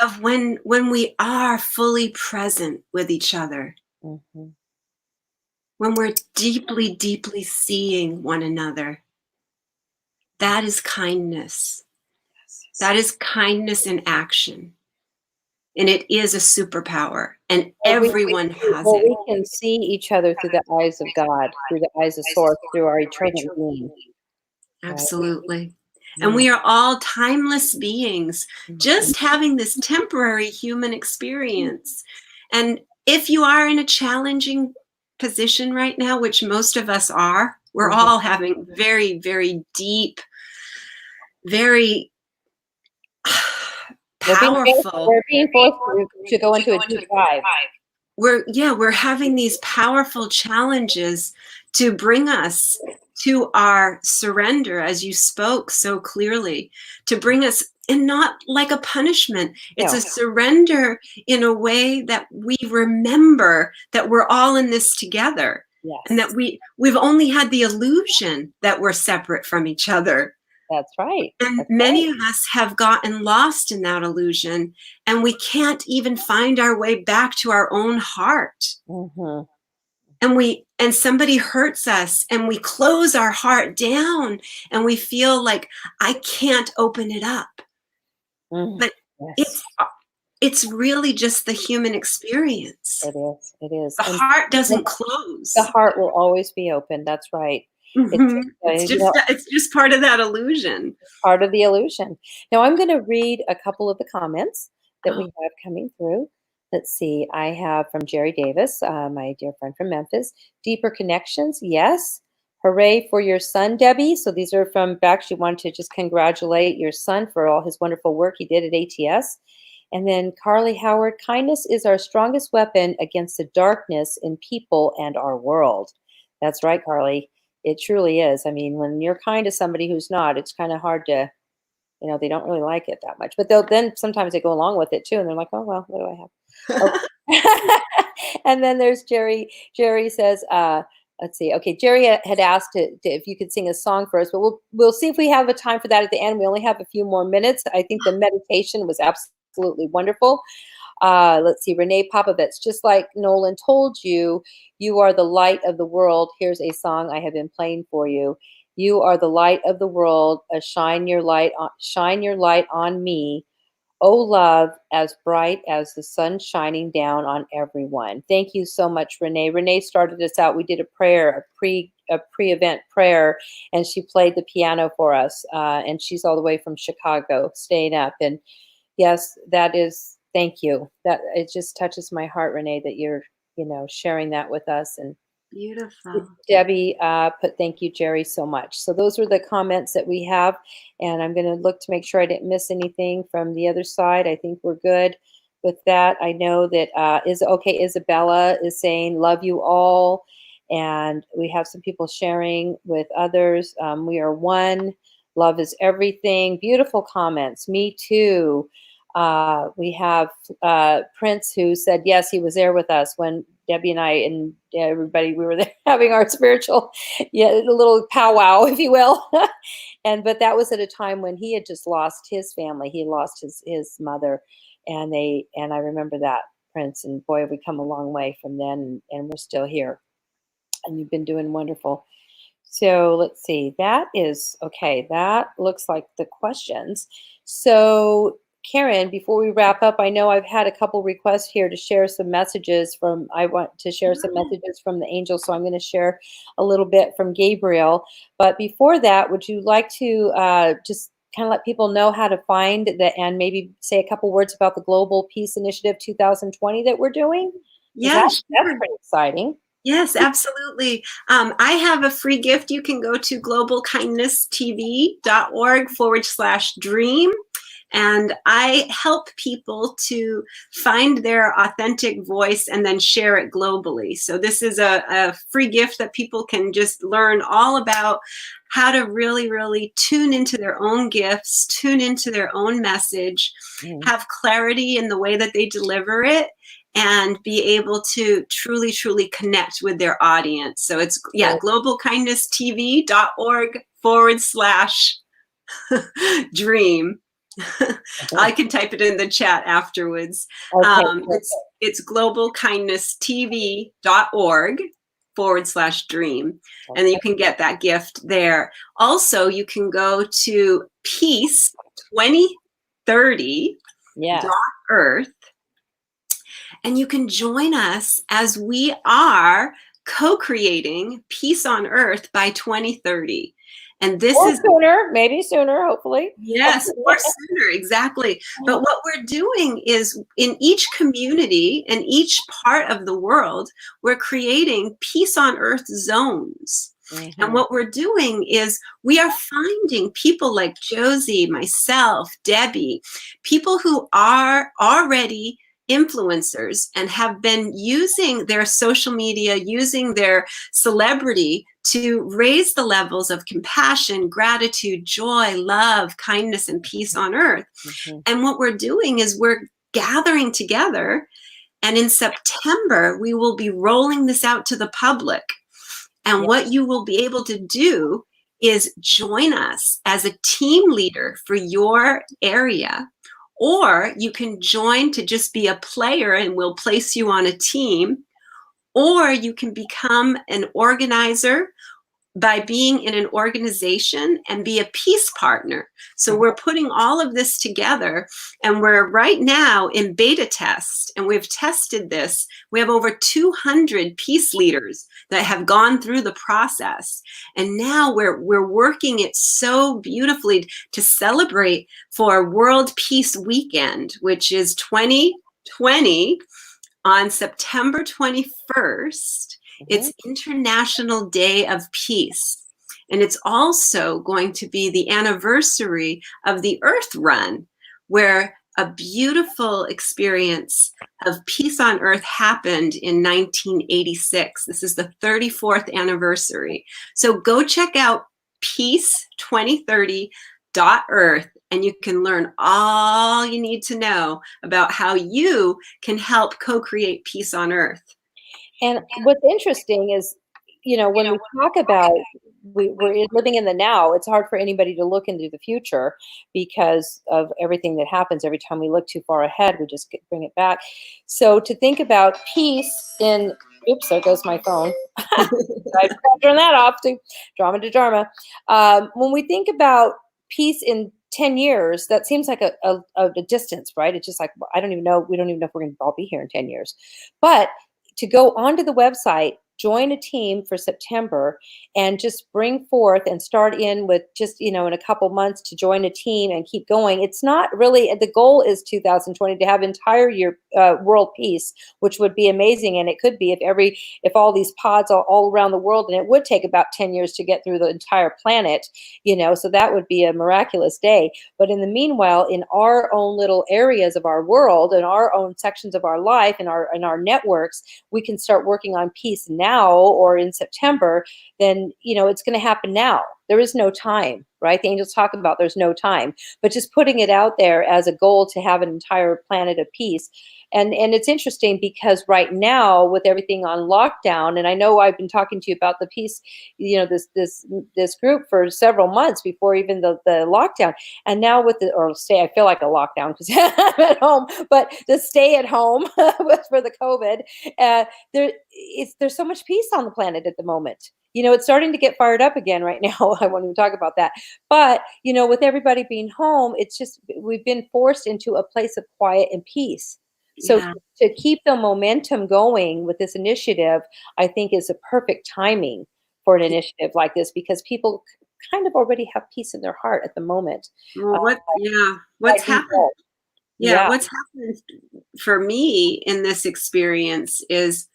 of when we are fully present with each other. When we're deeply, deeply seeing one another. That is kindness. That is kindness in action. And it is a superpower. And everyone has it. We can see each other through the eyes of God, through the eyes of Source, through our eternal being. Absolutely. And we are all timeless beings, just having this temporary human experience. And if you are in a challenging position right now, which most of us are, we're all having very, very deep, very powerful. We're being forced to go into a deep dive. We're having these powerful challenges to bring us to our surrender, as you spoke so clearly, to bring us, and not like a punishment. It's a surrender in a way that we remember that we're all in this together. Yes. And that we've only had the illusion that we're separate from each other. That's right. And many of us have gotten lost in that illusion, and we can't even find our way back to our own heart. And somebody hurts us, and we close our heart down, and we feel like, I can't open it up. But it's really just the human experience. It is. It is. The heart doesn't close. The heart will always be open. That's right. It's just part of that illusion. Part of the illusion. Now I'm going to read a couple of the comments that we have coming through. Let's see. I have from Jerry Davis, my dear friend from Memphis. Deeper connections. Yes. Hooray for your son, Debbie. So these are from back. She wanted to just congratulate your son for all his wonderful work he did at ATS. And then Carly Howard, kindness is our strongest weapon against the darkness in people and our world. That's right, Carly. It truly is. I mean, when you're kind to somebody who's not, it's kind of hard to, they don't really like it that much. But then sometimes they go along with it too. And they're like, oh, well, what do I have? Oh. And then there's Jerry. Jerry says, let's see. Okay, Jerry had asked if you could sing a song for us, but we'll see if we have a time for that at the end. We only have a few more minutes. I think the meditation was absolutely wonderful. Let's see, Renee Popovitz, just like Nolan told you, you are the light of the world. Here's a song I have been playing for you. You are the light of the world. Shine your light on me. Oh, love, as bright as the sun shining down on everyone. Thank you so much, Renee. Renee started us out. We did a prayer, a pre-event prayer, and she played the piano for us. And she's all the way from Chicago, staying up. And yes, that is. Thank you. That it just touches my heart, Renee, that you're sharing that with us. And Beautiful. Debbie put thank you, Jerry, so much. So those were the comments that we have. And I'm going to look to make sure I didn't miss anything from the other side. I think we're good with that. I know that Isabella is saying, love you all. And we have some people sharing with others. We are one. Love is everything. Beautiful comments. Me too. We have Prince, who said, yes, he was there with us when Debbie and I and everybody, we were there having our spiritual, a little powwow, if you will. But that was at a time when he had just lost his family. He lost his mother, and I remember that, Prince, and boy, have we come a long way from then, and we're still here, and you've been doing wonderful. So let's see, that is okay. That looks like the questions. So Karen, before we wrap up, I know I've had a couple requests here to share some messages I want to share some messages from the angels, so I'm going to share a little bit from Gabriel. But before that, would you like to just kind of let people know how to find that, and maybe say a couple words about the Global Peace Initiative 2020 that we're doing? Yeah, that's pretty exciting. Yes, absolutely. I have a free gift. You can go to globalkindnesstv.org/dream. And I help people to find their authentic voice and then share it globally. So this is a free gift that people can just learn all about how to really, really tune into their own gifts, tune into their own message, have clarity in the way that they deliver it, and be able to truly, truly connect with their audience. So it's, globalkindnesstv.org/dream. I can type it in the chat afterwards. Okay, it's globalkindnesstv.org/dream. And then you can get that gift there. Also, you can go to peace2030.earth. And you can join us as we are co-creating peace on earth by 2030. And this is sooner, maybe sooner, hopefully. Yes, or sooner, exactly. But what we're doing is, in each community and each part of the world, we're creating peace on earth zones. And what we're doing is we are finding people like Josie, myself, Debbie, people who are already influencers and have been using their social media, using their celebrity to raise the levels of compassion, gratitude, joy, love, kindness, and peace on earth. And what we're doing is we're gathering together, and in September, we will be rolling this out to the public. And what you will be able to do is join us as a team leader for your area, or you can join to just be a player and we'll place you on a team, or you can become an organizer by being in an organization and be a peace partner. So we're putting all of this together, and we're right now in beta test, and we've tested this. We have over 200 peace leaders that have gone through the process. And now we're working it so beautifully to celebrate for World Peace Weekend, which is 2020 on September 21st. It's International Day of Peace. And it's also going to be the anniversary of the Earth Run, where a beautiful experience of peace on Earth happened in 1986. This is the 34th anniversary. So go check out peace2030.earth, and you can learn all you need to know about how you can help co-create peace on Earth. And what's interesting is, when we talk about we're living in the now, it's hard for anybody to look into the future because of everything that happens. Every time we look too far ahead, we just bring it back. So to think about peace in, oops, there goes my phone. I forgot to turn that off. To Dharma. When we think about peace in 10 years, that seems like a distance, right? It's just like, well, I don't even know. We don't even know if we're going to all be here in 10 years. But to go onto the website, join a team for September, and just bring forth and start in with just, in a couple months to join a team and keep going. It's not really, the goal is 2020 to have entire year world peace, which would be amazing. And it could be if all these pods are all around the world, and it would take about 10 years to get through the entire planet, so that would be a miraculous day. But in the meanwhile, in our own little areas of our world and our own sections of our life and our networks, we can start working on peace now or in September. Then it's going to happen now. There is no time, right? The angels talk about there's no time, but just putting it out there as a goal to have an entire planet of peace. And it's interesting because right now with everything on lockdown, and I know I've been talking to you about the peace, this group for several months before even the lockdown, and now with I feel like a lockdown because I'm at home, but the stay at home for the COVID, there's so much peace on the planet at the moment. It's starting to get fired up again right now. I won't even talk about that. But, with everybody being home, it's just, we've been forced into a place of quiet and peace. So Yeah. to keep the momentum going with this initiative, I think is a perfect timing for an initiative like this, because people kind of already have peace in their heart at the moment. Well, what's Like you happened? said. Yeah, what's happened for me in this experience is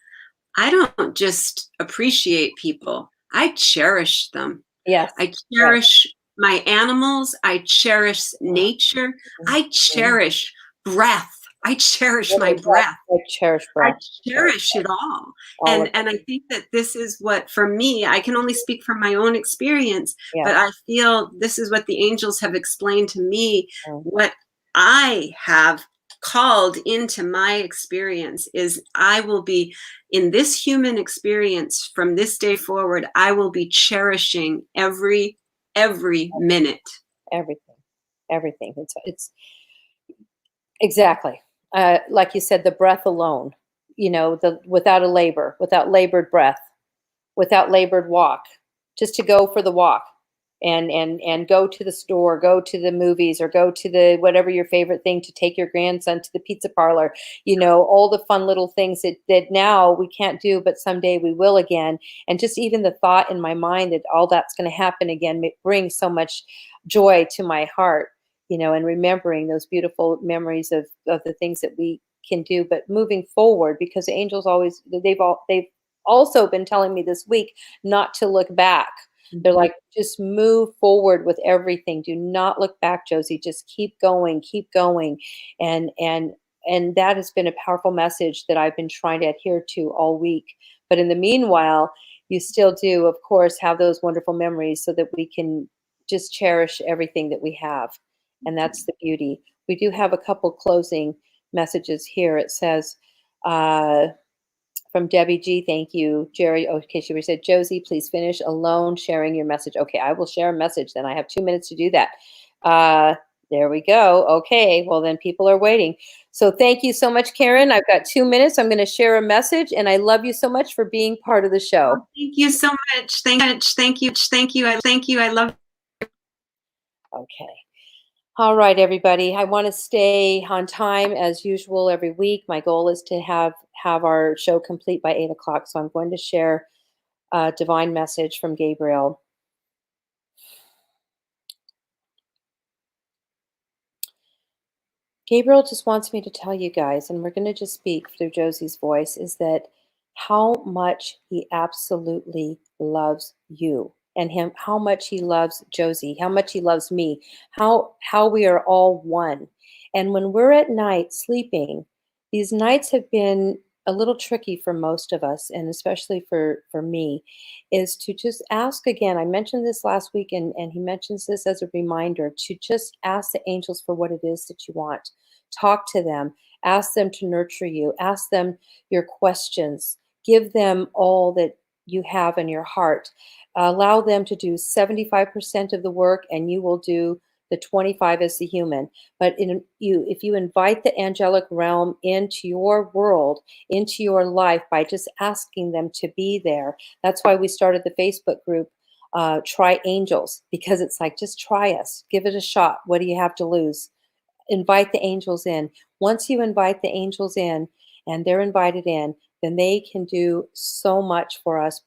I don't just appreciate people. I cherish them. Yes. I cherish my animals. I cherish nature. I cherish breath. I cherish my breath. I cherish breath. I cherish it all. And I think that this is what, for me, I can only speak from my own experience, but I feel this is what the angels have explained to me. What I have called into my experience is I will be, in this human experience from this day forward, I will be cherishing every minute. Everything. It's exactly. Like you said, the breath alone, without labored breath, without labored walk, just to go for the walk and go to the store, go to the movies, or go to the whatever your favorite thing, to take your grandson to the pizza parlor, all the fun little things that now we can't do, but someday we will again. And just even the thought in my mind that all that's going to happen again brings so much joy to my heart, and remembering those beautiful memories of the things that we can do, but moving forward, because the angels they've also been telling me this week not to look back. They're like, just move forward with everything. Do not look back, Josie. Just keep going, and that has been a powerful message that I've been trying to adhere to all week. But in the meanwhile, you still do, of course, have those wonderful memories so that we can just cherish everything that we have. And that's the beauty. We do have a couple closing messages here. It says, from Debbie G, thank you. Jerry, okay, she said, Josie, please finish alone sharing your message. Okay, I will share a message then. I have 2 minutes to do that. There we go. Okay, well then people are waiting. So thank you so much, Karen. I've got 2 minutes. I'm going to share a message, and I love you so much for being part of the show. Oh, thank you so much. Thank you. I love you. Okay. All right, everybody. I want to stay on time as usual every week. My goal is to have our show complete by 8 o'clock. So I'm going to share a divine message from Gabriel. Gabriel just wants me to tell you guys, and we're going to just speak through Josie's voice, is that how much he absolutely loves you, and how much he loves Josie, how much he loves me, how we are all one. And when we're at night sleeping, these nights have been a little tricky for most of us, and especially for me, is to just ask again. I mentioned this last week, and he mentions this as a reminder, to just ask the angels for what it is that you want. Talk to them, ask them to nurture you, ask them your questions, give them all that you have in your heart. Allow them to do 75% of the work, and you will do the 25 as the human. But if you invite the angelic realm into your world, into your life, by just asking them to be there. That's why we started the Facebook group try angels, because it's like, just try us, give it a shot. What do you have to lose? Invite the angels in. Once you invite the angels in and they're invited in, then they can do so much for us.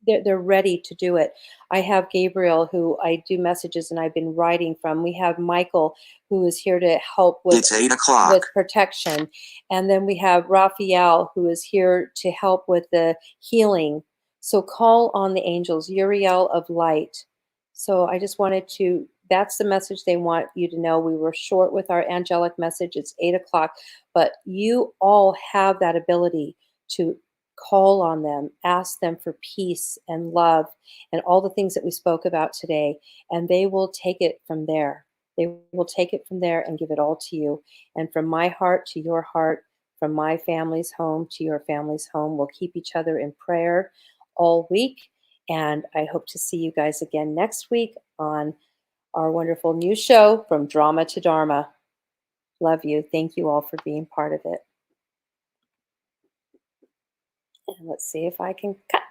They're ready to do it. I have Gabriel, who I do messages and I've been writing from. We have Michael, who is here to help with, it's 8 o'clock. with protection. And then we have Raphael, who is here to help with the healing. So call on the angels, Uriel of light. So I just wanted to, that's the message they want you to know. We were short with our angelic message. It's 8 o'clock, but you all have that ability to call on them, ask them for peace and love and all the things that we spoke about today, and they will take it from there. They will take it from there and give it all to you. And from my heart to your heart, from my family's home to your family's home, we'll keep each other in prayer all week. And I hope to see you guys again next week on our wonderful new show, From Drama to Dharma. Love you. Thank you all for being part of it. And let's see if I can cut.